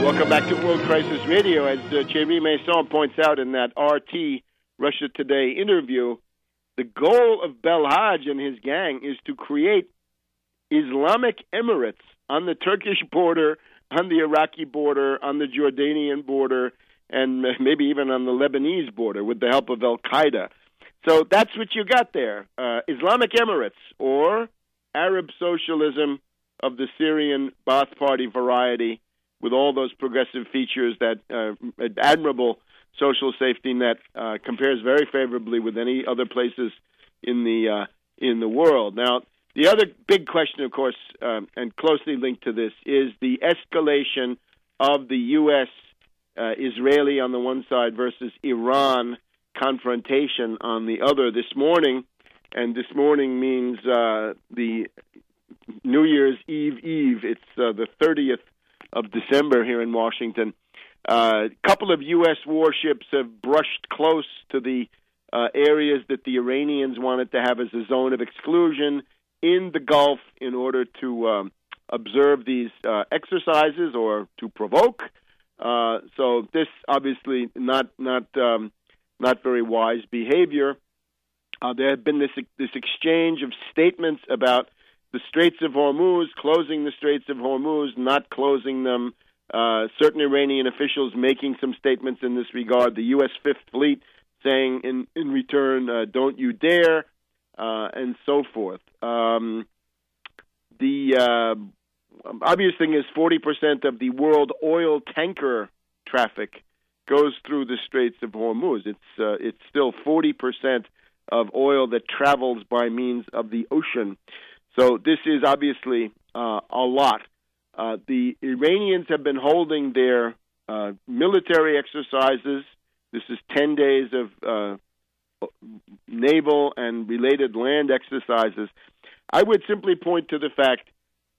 Welcome back to World Crisis Radio. As Thierry Maison points out in that RT Russia Today interview, the goal of Belhaj and his gang is to create Islamic Emirates on the Turkish border, on the Iraqi border, on the Jordanian border, and maybe even on the Lebanese border with the help of Al-Qaeda. So that's what you got there. Islamic Emirates, or Arab socialism of the Syrian Ba'ath Party variety, with all those progressive features that admirable social safety net compares very favorably with any other places in the world. Now, the other big question, of course, and closely linked to this, is the escalation of the U.S. Israeli on the one side versus Iran confrontation on the other this morning. And this morning means the New Year's Eve. It's the 30th of December here in Washington. A couple of U.S. warships have brushed close to the areas that the Iranians wanted to have as a zone of exclusion in the Gulf in order to observe these exercises or to provoke. So this obviously not very wise behavior. There have been this exchange of statements about the Straits of Hormuz, closing the Straits of Hormuz, not closing them. Certain Iranian officials making some statements in this regard. The U.S. Fifth Fleet saying in return, don't you dare, and so forth. The obvious thing is 40% of the world oil tanker traffic goes through the Straits of Hormuz. It's still 40% of oil that travels by means of the ocean. So this is obviously a lot. The Iranians have been holding their military exercises. This is 10 days of naval and related land exercises. I would simply point to the fact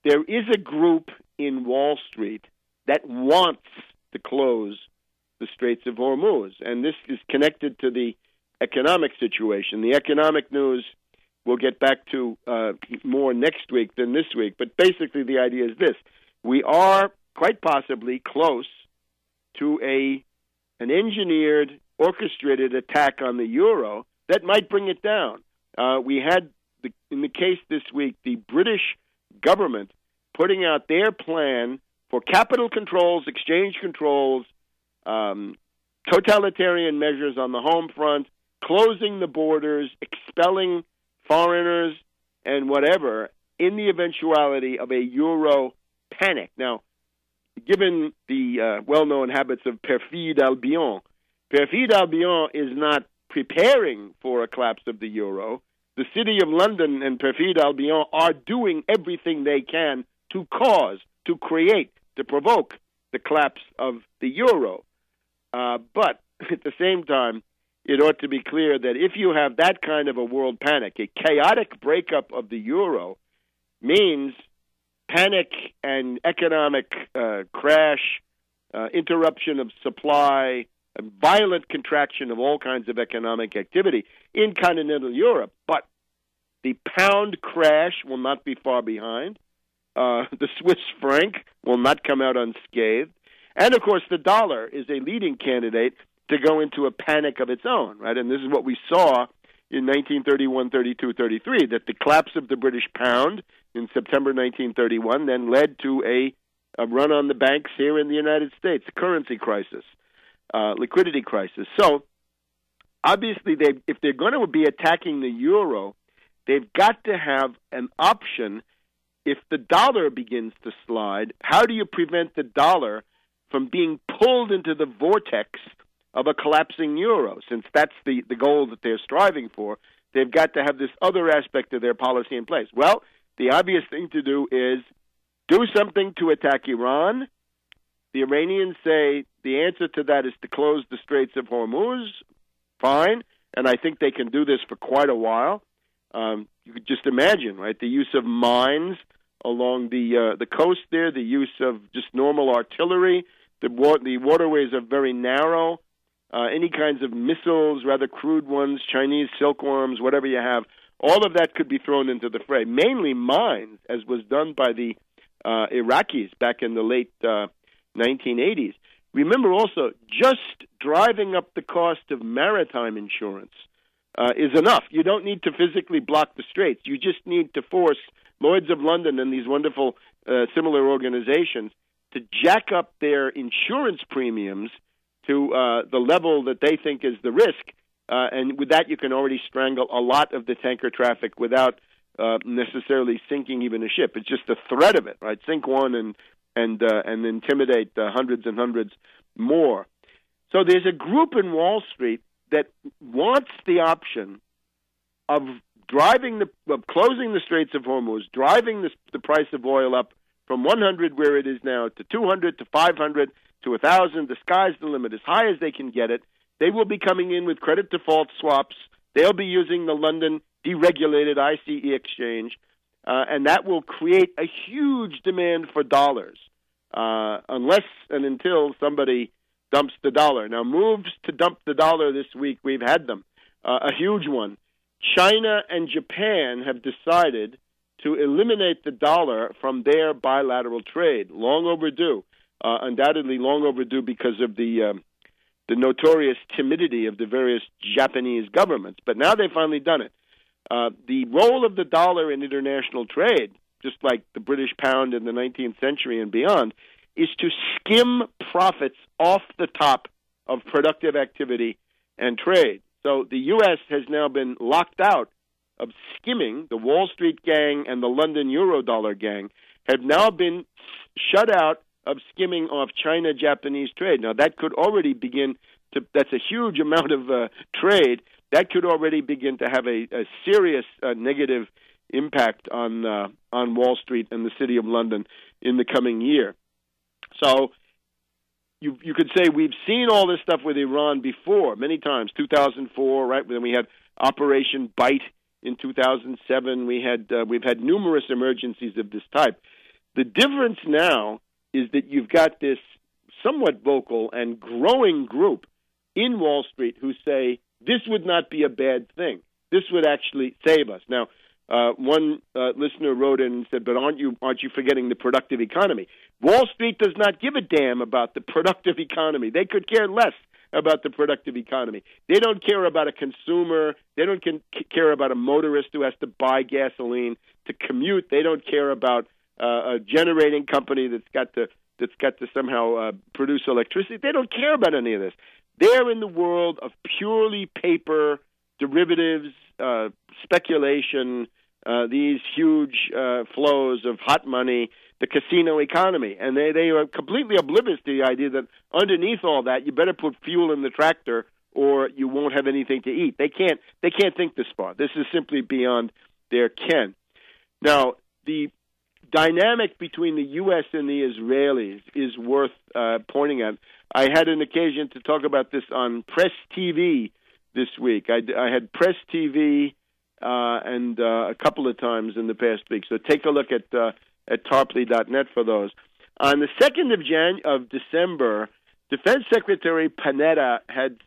there is a group in Wall Street that wants to close the Straits of Hormuz, and this is connected to the economic situation. The economic news we'll get back to more next week than this week, but basically the idea is this. We are quite possibly close to an engineered, orchestrated attack on the euro that might bring it down. We had, in the case this week, the British government putting out their plan for capital controls, exchange controls, totalitarian measures on the home front, closing the borders, expelling foreigners and whatever, in the eventuality of a euro panic. Now, given the well-known habits of Perfide Albion is not preparing for a collapse of the euro. The City of London and Perfide Albion are doing everything they can to cause, to create, to provoke the collapse of the euro. But at the same time, it ought to be clear that if you have that kind of a world panic, a chaotic breakup of the euro means panic and economic crash, interruption of supply, a violent contraction of all kinds of economic activity in continental Europe. But the pound crash will not be far behind. The Swiss franc will not come out unscathed. And, of course, the dollar is a leading candidate to go into a panic of its own, right? And this is what we saw in 1931, 32, 33, that the collapse of the British pound in September 1931 then led to a run on the banks here in the United States, a currency crisis, liquidity crisis. So, obviously, if they're going to be attacking the euro, they've got to have an option. If the dollar begins to slide, how do you prevent the dollar from being pulled into the vortex of a collapsing euro? Since that's the goal that they're striving for, they've got to have this other aspect of their policy in place. Well, the obvious thing to do is do something to attack Iran. The Iranians say the answer to that is to close the Straits of Hormuz. Fine. And I think they can do this for quite a while. You could just imagine, right, the use of mines along the coast there, the use of just normal artillery. The waterways are very narrow. Any kinds of missiles, rather crude ones, Chinese silkworms, whatever you have, all of that could be thrown into the fray. Mainly mines, as was done by the Iraqis back in the late 1980s. Remember also, just driving up the cost of maritime insurance is enough. You don't need to physically block the straits. You just need to force Lloyd's of London and these wonderful similar organizations to jack up their insurance premiums to the level that they think is the risk. And with that, you can already strangle a lot of the tanker traffic without necessarily sinking even a ship. It's just the threat of it, right? Sink one and intimidate hundreds and hundreds more. So there's a group in Wall Street that wants the option of closing the Straits of Hormuz, driving the price of oil up from 100 where it is now to 200 to 500 to 1,000. The sky's the limit, as high as they can get it. They will be coming in with credit default swaps. They'll be using the London deregulated ICE exchange, and that will create a huge demand for dollars, unless and until somebody dumps the dollar. Now, moves to dump the dollar this week, we've had them, a huge one. China and Japan have decided to eliminate the dollar from their bilateral trade. Long overdue, undoubtedly long overdue because of the notorious timidity of the various Japanese governments. But now they've finally done it. The role of the dollar in international trade, just like the British pound in the 19th century and beyond, is to skim profits off the top of productive activity and trade. So the U.S. has now been locked out of skimming. The Wall Street gang and the London Eurodollar gang have now been shut out of skimming off China-Japanese trade. Now, that could already begin to, that's a huge amount of trade. That could already begin to have a serious negative impact on Wall Street and the City of London in the coming year. So you could say we've seen all this stuff with Iran before, many times. 2004, right? Then we had Operation Bite in 2007. We've had numerous emergencies of this type. The difference now is that you've got this somewhat vocal and growing group in Wall Street who say this would not be a bad thing. This would actually save us. Now, one listener wrote in and said, but aren't you forgetting the productive economy? Wall Street does not give a damn about the productive economy. They could care less about the productive economy. They don't care about a consumer. They don't care about a motorist who has to buy gasoline to commute. They don't care about a generating company that's got to somehow produce electricity. They don't care about any of this. They're in the world of purely paper, derivatives, speculation, these huge flows of hot money, the casino economy. And they are completely oblivious to the idea that underneath all that, you better put fuel in the tractor or you won't have anything to eat. They can't think this far. This is simply beyond their ken. Now, the dynamic between the U.S. and the Israelis is worth pointing at. I had an occasion to talk about this on Press TV this week. I had Press TV and a couple of times in the past week. So take a look at tarpley.net for those. On the 2nd of December, Defense Secretary Panetta had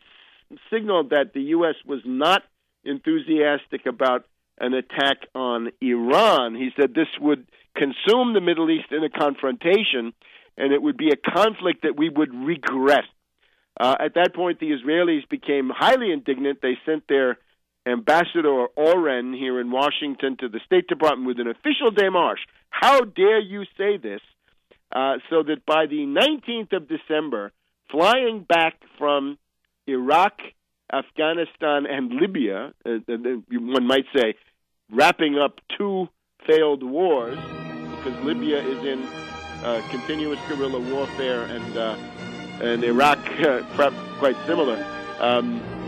signaled that the U.S. was not enthusiastic about an attack on Iran. He said this would consume the Middle East in a confrontation, and it would be a conflict that we would regret. At that point, the Israelis became highly indignant. They sent their ambassador Oren here in Washington to the State Department with an official démarche. How dare you say this? So that by the 19th of December, flying back from Iraq, Afghanistan, and Libya, one might say, wrapping up two failed wars, because Libya is in continuous guerrilla warfare, and Iraq quite similar.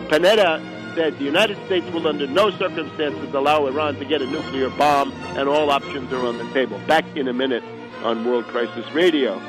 Panetta said the United States will under no circumstances allow Iran to get a nuclear bomb, and all options are on the table. Back in a minute on World Crisis Radio.